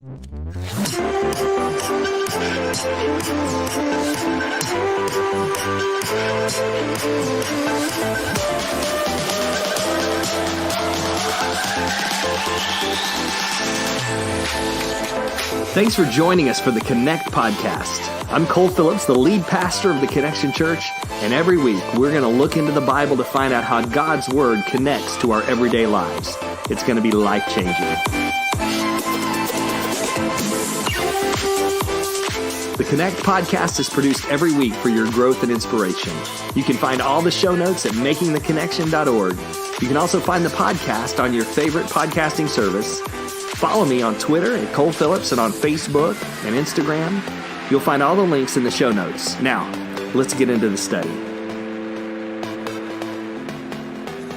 Thanks for joining us for the Connect podcast. I'm Cole Phillips, the lead pastor of the Connection Church, and every week we're going to look into the Bible to find out how God's Word connects to our everyday lives. It's going to be life-changing. The Connect podcast is produced every week for your growth and inspiration. You can find all the show notes at makingtheconnection.org. You can also find the podcast on your favorite podcasting service. Follow me on Twitter at Cole Phillips and on Facebook and Instagram. You'll find all the links in the show notes. Now, let's get into the study.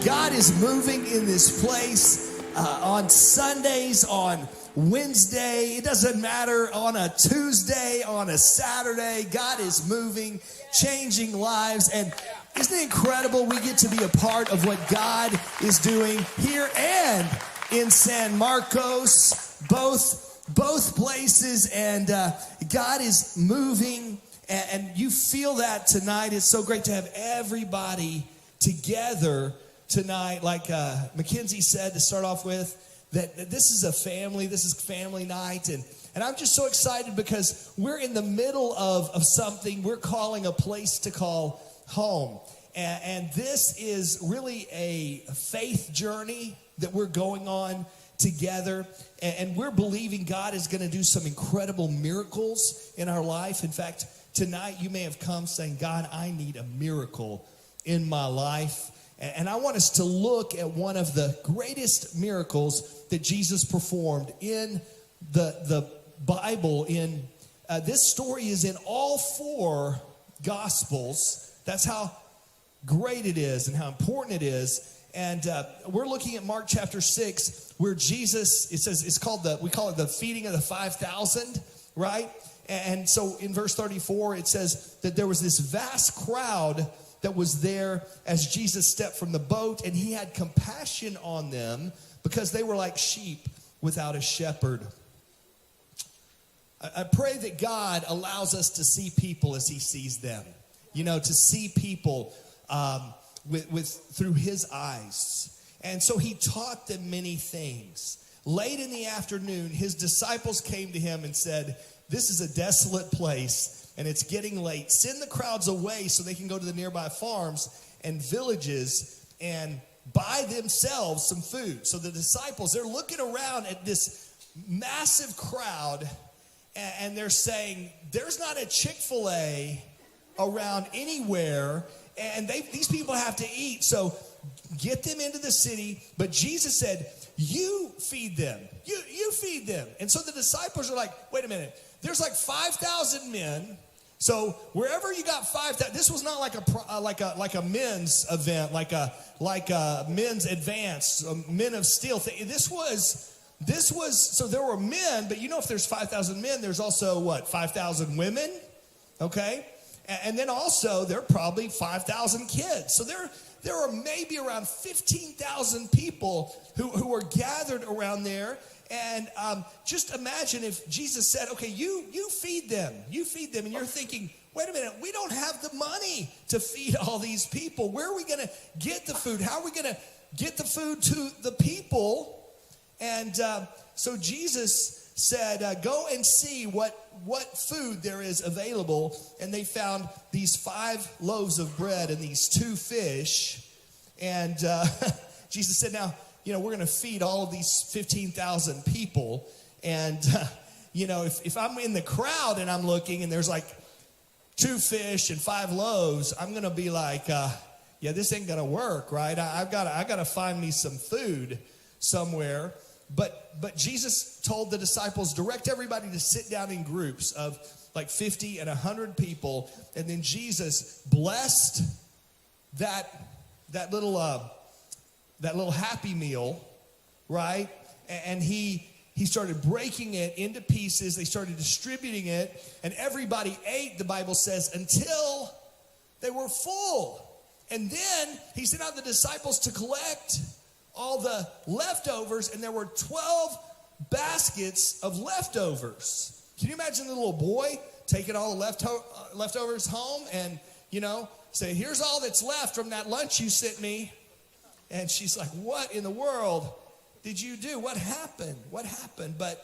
God is moving in this place on Sundays, on Wednesday. It doesn't matter, on a Tuesday, on a Saturday. God is moving, changing lives. And isn't it incredible we get to be a part of what God is doing here and in San Marcos, both places, and God is moving, and you feel that tonight. It's so great to have everybody together tonight. Like Mackenzie said to start off with, that this is a family, this is family night, and I'm just so excited because we're in the middle of something we're calling a place to call home. And this is really a faith journey that we're going on together, and we're believing God is going to do some incredible miracles in our life. In fact, tonight you may have come saying, God, I need a miracle in my life. And I want us to look at one of the greatest miracles that Jesus performed in the Bible. This story is in all four Gospels. That's how great it is and how important it is. And we're looking at Mark chapter 6, where Jesus, we call it the feeding of the 5,000, right? And so in verse 34, it says that there was this vast crowd that was there as Jesus stepped from the boat, and he had compassion on them because they were like sheep without a shepherd. I pray that God allows us to see people as he sees them, to see people through his eyes. And so he taught them many things. Late in the afternoon, his disciples came to him and said, this is a desolate place and it's getting late. Send the crowds away so they can go to the nearby farms and villages and buy themselves some food. So the disciples, they're looking around at this massive crowd and they're saying, there's not a Chick-fil-A around anywhere. And these people have to eat, so get them into the city. But Jesus said, you feed them. You feed them. And so the disciples are like, wait a minute. There's like 5,000 men. So wherever you got 5,000, this was not like a men's event, like a men's advance, men of steel thing. This was so there were men, but if there's 5,000 men, there's also 5,000 women, okay? And then also, there are probably 5,000 kids. So there are maybe around 15,000 people who are gathered around there. And just imagine if Jesus said, okay, you feed them. You feed them. And you're thinking, wait a minute, we don't have the money to feed all these people. Where are we going to get the food? How are we going to get the food to the people? And so Jesus said, go and see what food there is available. And they found these 5 loaves of bread and these 2 fish. And Jesus said, now, we're going to feed all of these 15,000 people. And, if I'm in the crowd and I'm looking and there's like 2 fish and 5 loaves, I'm going to be like, this ain't going to work, right? I got to find me some food somewhere. But Jesus told the disciples, direct everybody to sit down in groups of like 50 and 100 people. And then Jesus blessed that little Happy Meal, right? And he started breaking it into pieces. They started distributing it. And everybody ate, the Bible says, until they were full. And then he sent out the disciples to collect all the leftovers, and there were 12 baskets of leftovers. Can you imagine the little boy taking all the leftovers home and, say, here's all that's left from that lunch you sent me. And she's like, what in the world did you do? What happened? What happened? But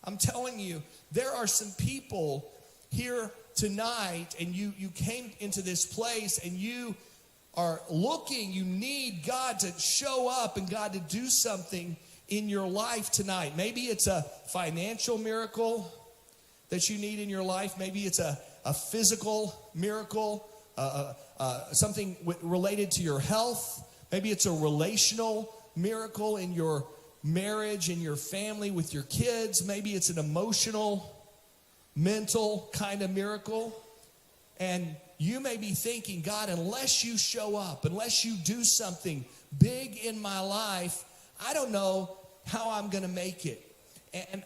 I'm telling you, there are some people here tonight, and you came into this place, and you are looking, you need God to show up and God to do something in your life tonight. Maybe it's a financial miracle that you need in your life. Maybe it's a physical miracle, something related to your health. Maybe it's a relational miracle in your marriage, in your family, with your kids. Maybe it's an emotional, mental kind of miracle. And you may be thinking, God, unless you show up, unless you do something big in my life, I don't know how I'm going to make it. And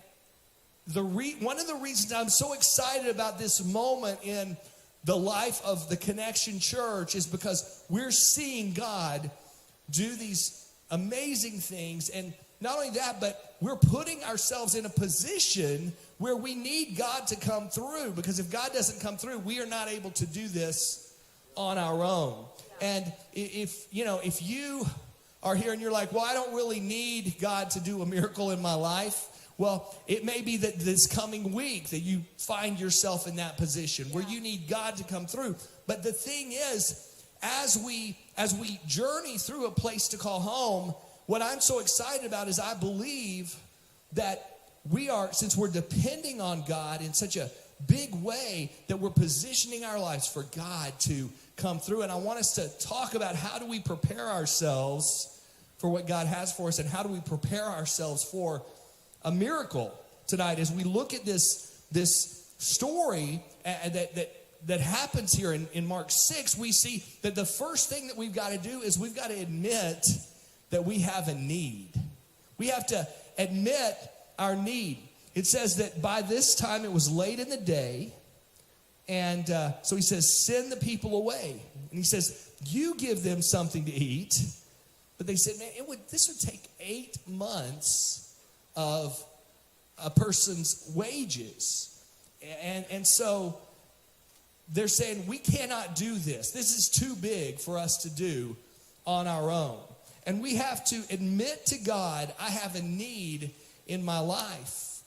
one of the reasons I'm so excited about this moment in the life of the Connection Church is because we're seeing God do these amazing things. And not only that, but we're putting ourselves in a position where we need God to come through. Because if God doesn't come through, we are not able to do this on our own. And if you are here and you're like, well, I don't really need God to do a miracle in my life. Well, it may be that this coming week that you find yourself in that position where you need God to come through. But the thing is, as we journey through a place to call home, what I'm so excited about is I believe that since we're depending on God in such a big way, that we're positioning our lives for God to come through. And I want us to talk about how do we prepare ourselves for what God has for us, and how do we prepare ourselves for a miracle tonight as we look at this story that happens here in Mark 6. We see that the first thing that we've got to do is we've got to admit that we have a need. We have to admit our need. It says that by this time it was late in the day, and so he says, send the people away. And he says, you give them something to eat. But they said, man, this would take 8 months of a person's wages. And so they're saying, we cannot do this. This is too big for us to do on our own. And we have to admit to God, I have a need in my life.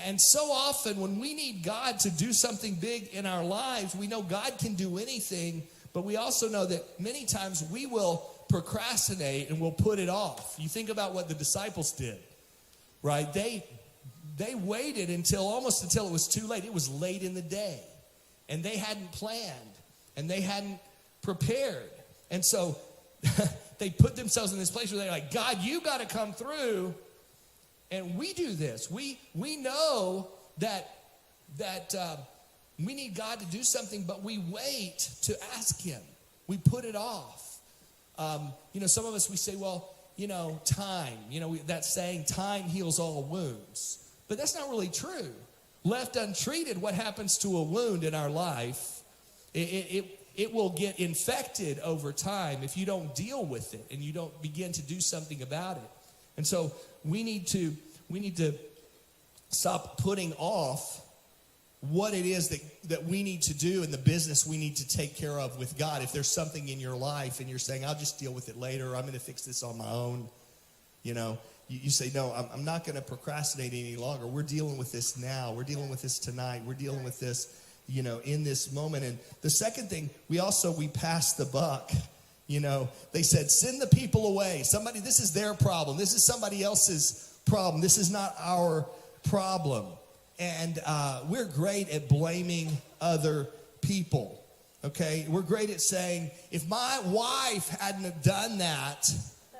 And so often when we need God to do something big in our lives, we know God can do anything, but we also know that many times we will procrastinate and we'll put it off. You think about what the disciples did, right? They waited until it was too late. It was late in the day, and they hadn't planned, and they hadn't prepared. And so they put themselves in this place where they're like, God, you got to come through. And we do this. We know that we need God to do something, but we wait to ask him. We put it off. Some of us, we say, well, time. That saying, time heals all wounds. But that's not really true. Left untreated, what happens to a wound in our life, it will get infected over time if you don't deal with it and you don't begin to do something about it. And so we need to stop putting off what it is that we need to do in the business we need to take care of with God. If there's something in your life and you're saying, I'll just deal with it later, I'm going to fix this on my own, you say, no, I'm not going to procrastinate any longer. We're dealing with this now. We're dealing with this tonight. We're dealing with this, in this moment. And the second thing, we pass the buck. They said, send the people away. This is their problem. This is somebody else's problem. This is not our problem. And we're great at blaming other people, okay? We're great at saying, if my wife hadn't have done that,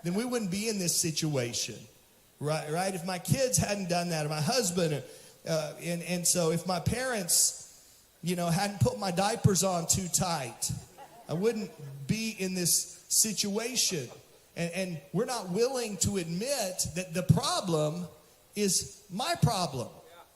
then we wouldn't be in this situation, right? If my kids hadn't done that, or my husband, and so if my parents, hadn't put my diapers on too tight, I wouldn't be in this situation. And we're not willing to admit that the problem is my problem.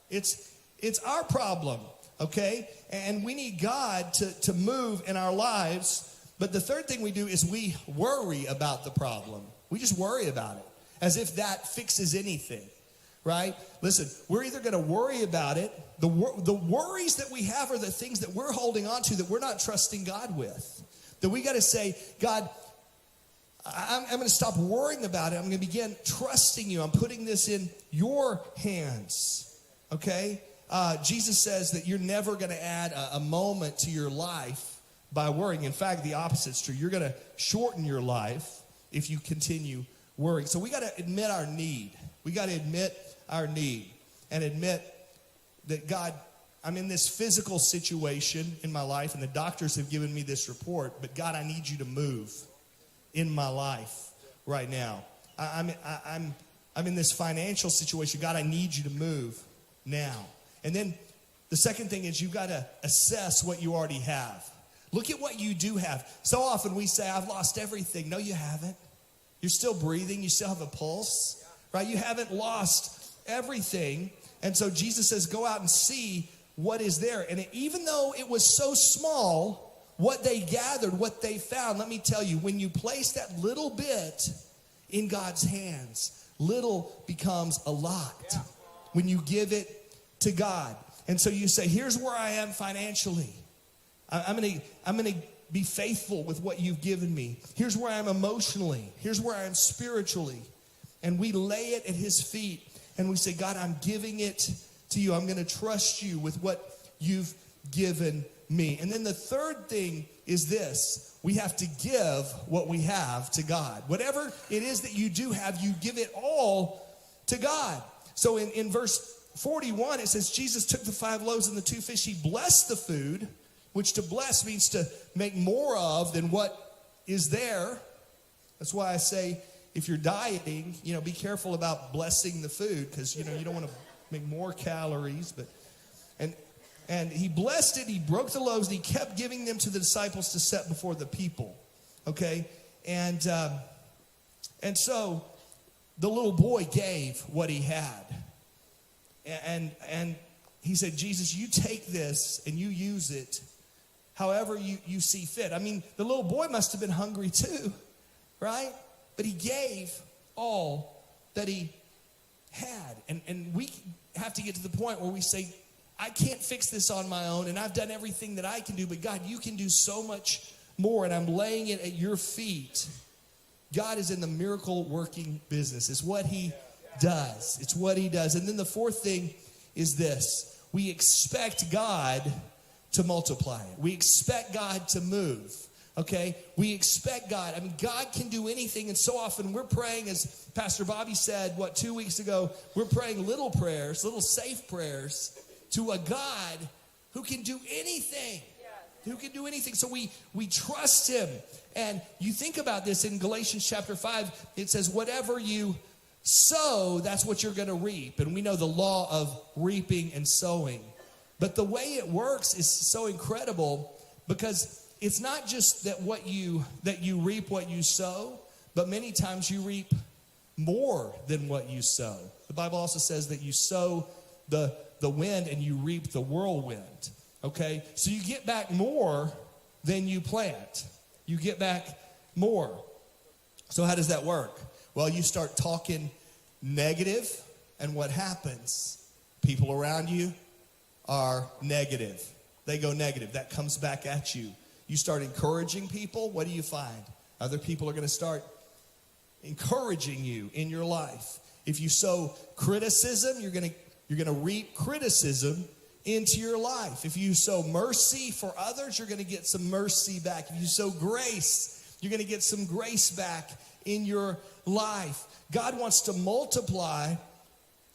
It's our problem, okay? And we need God to move in our lives. But the third thing we do is we worry about the problem. We just worry about it as if that fixes anything, right? Listen, we're either going to worry about it. The worries that we have are the things that we're holding on to that we're not trusting God with. That we got to say, God, I'm going to stop worrying about it. I'm going to begin trusting you. I'm putting this in your hands, okay? Jesus says that you're never going to add a moment to your life by worrying. In fact, the opposite's true. You're going to shorten your life if you continue worrying. So we got to admit our need. We got to admit our need and admit that, God, I'm in this physical situation in my life, and the doctors have given me this report, but God, I need you to move in my life right now. I'm in this financial situation. God, I need you to move now. And then the second thing is you've got to assess what you already have. Look at what you do have. So often we say, I've lost everything. No, you haven't. You're still breathing. You still have a pulse, right? You haven't lost everything. And so Jesus says, go out and see what is there. And even though it was so small, what they gathered, what they found, let me tell you, when you place that little bit in God's hands, little becomes a lot when you give it to God. And so you say, here's where I am financially. I'm going to be faithful with what you've given me. Here's where I am emotionally. Here's where I am spiritually. And we lay it at his feet and we say, God, I'm giving it to you. I'm going to trust you with what you've given me. And then the third thing is this: we have to give what we have to God. Whatever it is that you do have, you give it all to God. So in verse 41, it says, Jesus took the 5 loaves and the 2 fish. He blessed the food, which to bless means to make more of than what is there. That's why I say, if you're dieting, be careful about blessing the food, because, you don't want to make more calories. And he blessed it, he broke the loaves, and he kept giving them to the disciples to set before the people. Okay? And so the little boy gave what he had. And he said, Jesus, you take this and you use it however you see fit. I mean, the little boy must have been hungry too, right? But he gave all that he had. And we have to get to the point where we say, I can't fix this on my own, and I've done everything that I can do, but God, you can do so much more, and I'm laying it at your feet. God is in the miracle working business. It's what he does. It's what he does. And then the fourth thing is this: we expect God to multiply it. We expect God to move. Okay? We expect God. I mean, God can do anything, and so often we're praying, as Pastor Bobby said, 2 weeks ago, we're praying little prayers, little safe prayers, to a God who can do anything. Who can do anything. So we trust him. And you think about this in Galatians chapter 5, it says, whatever you sow, that's what you're going to reap. And we know the law of reaping and sowing. But the way it works is so incredible, because it's not just that you reap what you sow, but many times you reap more than what you sow. The Bible also says that you sow the wind and you reap the whirlwind. Okay? So you get back more than you plant. You get back more. So how does that work? Well, you start talking negative, and what happens? People around you are negative. They go negative. That comes back at you. You start encouraging people. What do you find? Other people are going to start encouraging you in your life. If you sow criticism, you're going to reap criticism into your life. If you sow mercy for others, you're going to get some mercy back. If you sow grace, you're going to get some grace back in your life. God wants to multiply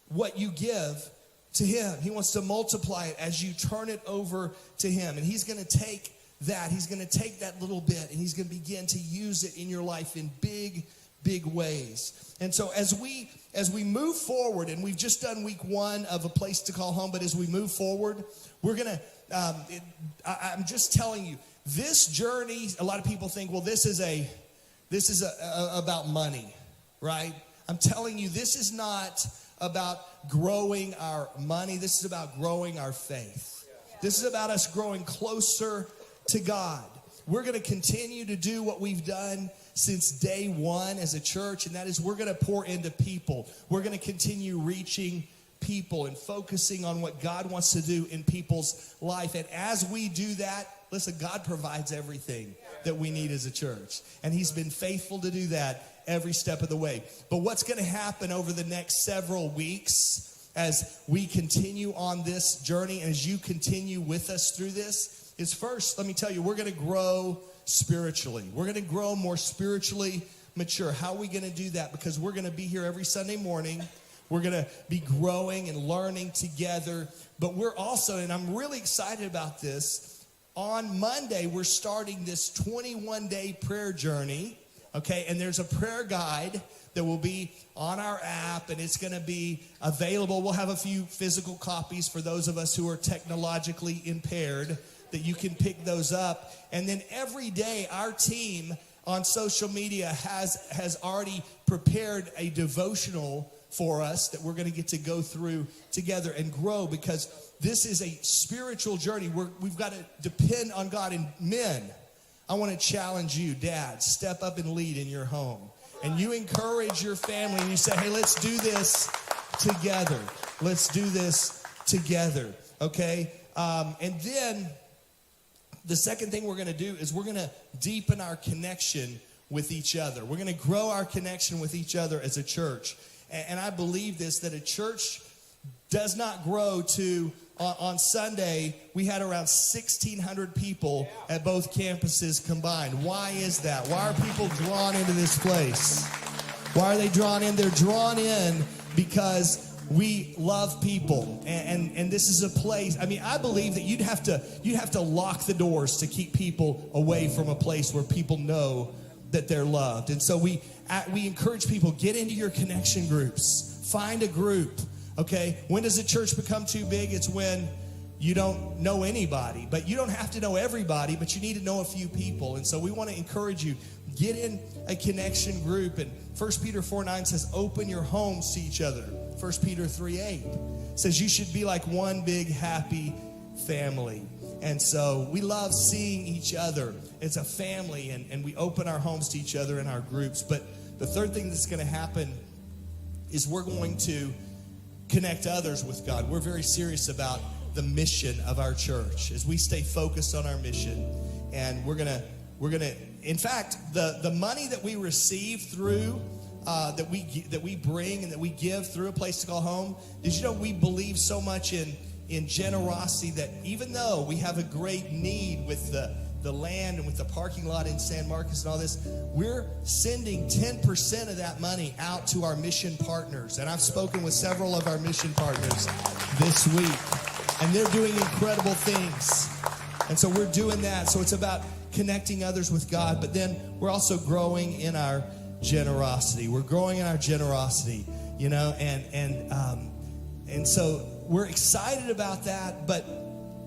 what you give to him. He wants to multiply it as you turn it over to him. And he's going to take that. He's going to take that little bit and he's going to begin to use it in your life in big ways. And so as we move forward, and we've just done week 1 of A Place to Call Home, but as we move forward, we're going to, I'm just telling you, this journey, a lot of people think, well, this is about money, right? I'm telling you, this is not about growing our money. This is about growing our faith. This is about us growing closer to God. We're going to continue to do what we've done since day one as a church, and that is we're going to pour into people. We're going to continue reaching people and focusing on what God wants to do in people's life. And as we do that, listen, God provides everything that we need as a church. And he's been faithful to do that every step of the way. But what's going to happen over the next several weeks as we continue on this journey, and as you continue with us through this, is first, let me tell you, we're going to grow spiritually. We're going to grow more spiritually mature. How are we going to do that? Because we're going to be here every Sunday morning. We're going to be growing and learning together. But we're also, and I'm really excited about this, on Monday, we're starting this 21-day prayer journey, okay? And there's a prayer guide that will be on our app, and it's going to be available. We'll have a few physical copies for those of us who are technologically impaired, that you can pick those up. And then every day, our team on social media has already prepared a devotional for us that we're going to get to go through together and grow, because this is a spiritual journey. We've got to depend on God. And men, I want to challenge you, dads, step up and lead in your home. And you encourage your family and you say, hey, let's do this together. Let's do this together, okay? And then the second thing we're going to do is we're going to deepen our connection with each other. We're going to grow our connection with each other as a church. And I believe this, that a church does not grow to, on Sunday, we had around 1,600 people at both campuses combined. Why is that? Why are people drawn into this place? Why are they drawn in? They're drawn in because we love people. And this is a place, I mean, I believe that you'd have to lock the doors to keep people away from a place where people know that they're loved. And so we encourage people, get into your connection groups. Find a group, okay? When does a church become too big? It's when you don't know anybody. But you don't have to know everybody, but you need to know a few people. And so we want to encourage you, get in a connection group. And 1 Peter 4:9 says, open your homes to each other. 1 Peter 3:8 says you should be like one big happy family. And so we love seeing each other as a family, and we open our homes to each other in our groups. But the third thing that's going to happen is we're going to connect others with God. We're very serious about the mission of our church as we stay focused on our mission. And we're gonna in fact, the money that we receive through that we bring and that we give through a place to call home, did you know we believe so much in generosity that even though we have a great need with the land and with the parking lot in San Marcos and all this, we're sending 10% of that money out to our mission partners. And I've spoken with several of our mission partners this week, and they're doing incredible things. And so we're doing that. So it's about connecting others with God, but then we're also growing in our generosity. We're growing in our generosity, you know, and so we're excited about that. But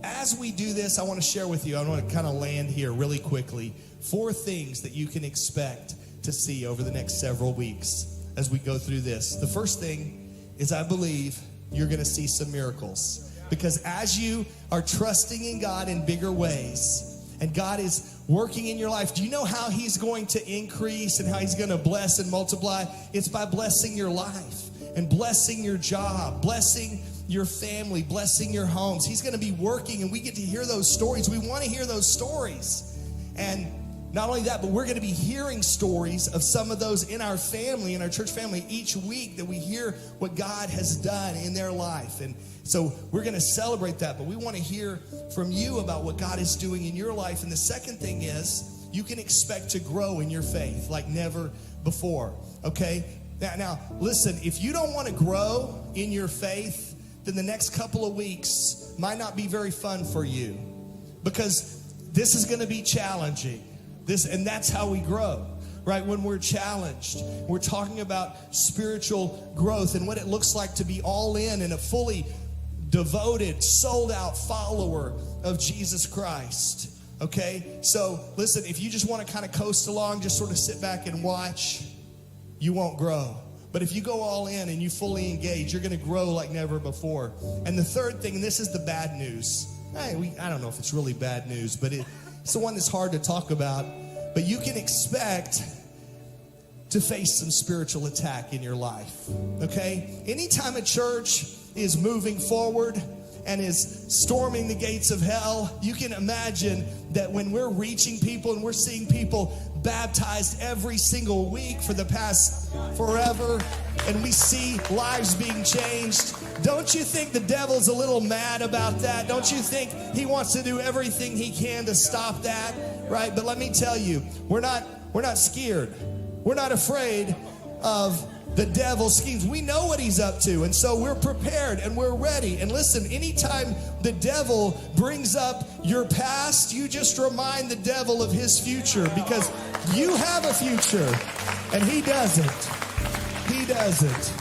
as we do this, I want to share with you, I want to kind of land here really quickly, 4 things that you can expect to see over the next several weeks as we go through this. The first thing is I believe you're going to see some miracles. Because as you are trusting in God in bigger ways, and God is working in your life, do you know how he's going to increase and how he's going to bless and multiply? It's by blessing your life and blessing your job, blessing your family, blessing your homes. He's going to be working, and we get to hear those stories. We want to hear those stories. And not only that, but we're going to be hearing stories of some of those in our family, in our church family, each week, that we hear what God has done in their life. And so we're going to celebrate that, but we want to hear from you about what God is doing in your life. And the second thing is you can expect to grow in your faith like never before, okay? Now, listen, if you don't want to grow in your faith, then the next couple of weeks might not be very fun for you, because this is going to be challenging. And that's how we grow, right? When we're challenged, we're talking about spiritual growth and what it looks like to be all in and a fully devoted, sold out follower of Jesus Christ, okay? So listen, if you just want to kind of coast along, just sort of sit back and watch, you won't grow. But if you go all in and you fully engage, you're going to grow like never before. And the third thing, and this is the bad news. I don't know if it's really bad news, but it's the one that's hard to talk about. But you can expect to face some spiritual attack in your life, okay? Anytime a church is moving forward and is storming the gates of hell, you can imagine that when we're reaching people and we're seeing people baptized every single week for the past forever, and we see lives being changed, don't you think the devil's a little mad about that? Don't you think he wants to do everything he can to stop that, right? But let me tell you, we're not scared. We're not afraid of the devil's schemes. We know what he's up to, and so we're prepared and we're ready. And listen, anytime the devil brings up your past, you just remind the devil of his future, because you have a future and he doesn't. He doesn't.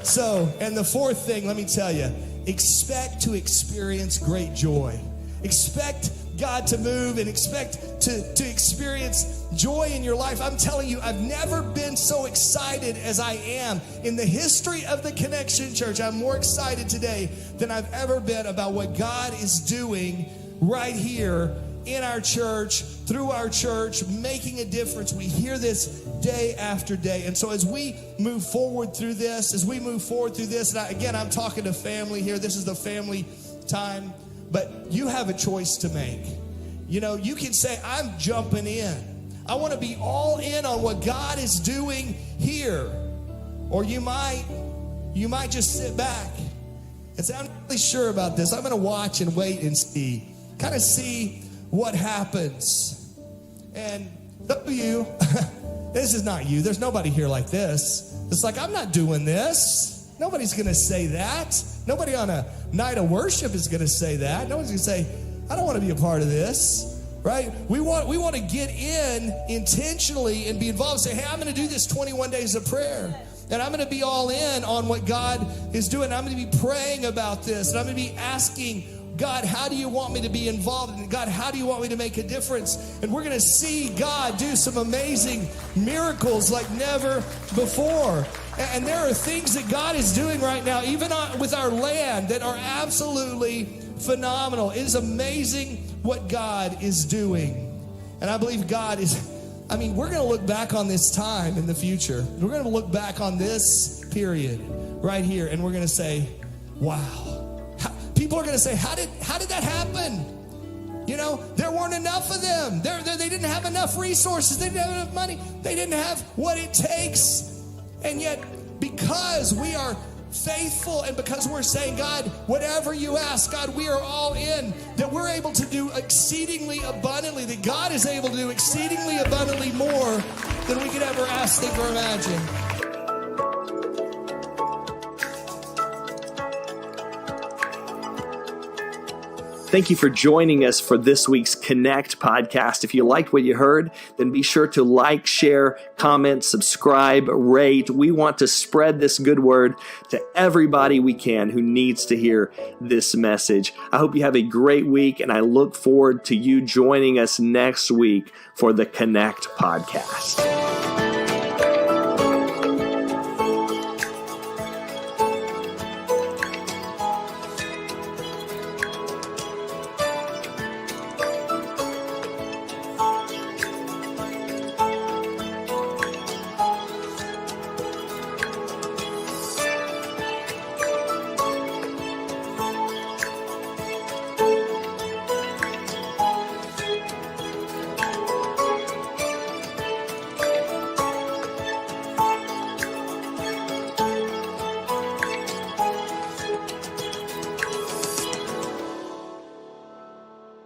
So, and the fourth thing, let me tell you, expect to experience great joy. Expect God to move and expect to experience joy in your life. I'm telling you, I've never been so excited as I am in the history of the Connection Church. I'm more excited today than I've ever been about what God is doing right here in our church, through our church, making a difference. We hear this day after day. And so as we move forward through this, and again, I'm talking to family here. This is the family time. But you have a choice to make. You know, you can say, I'm jumping in. I want to be all in on what God is doing here. Or you might just sit back and say, I'm not really sure about this. I'm going to watch and wait and see. Kind of see what happens. And some of you, this is not you. There's nobody here like this. It's like, I'm not doing this. Nobody's going to say that. Nobody on a night of worship is going to say that. Nobody's going to say, I don't want to be a part of this, right? We want to get in intentionally and be involved and say, hey, I'm going to do this 21 days of prayer. And I'm going to be all in on what God is doing. I'm going to be praying about this. And I'm going to be asking God, how do you want me to be involved? And God, how do you want me to make a difference? And we're going to see God do some amazing miracles like never before. And there are things that God is doing right now, even with our land, that are absolutely phenomenal. It is amazing what God is doing. And I believe God is, we're going to look back on this time in the future. We're going to look back on this period right here, and we're going to say, wow. People are going to say, how did that happen? You know, there weren't enough of them. They didn't have enough resources. They didn't have enough money. They didn't have what it takes. And yet, because we are faithful and because we're saying, God, whatever you ask, God, we are all in, that we're able to do exceedingly abundantly, that God is able to do exceedingly abundantly more than we could ever ask, think, or imagine. Thank you for joining us for this week's Connect podcast. If you liked what you heard, then be sure to like, share, comment, subscribe, rate. We want to spread this good word to everybody we can who needs to hear this message. I hope you have a great week, and I look forward to you joining us next week for the Connect podcast.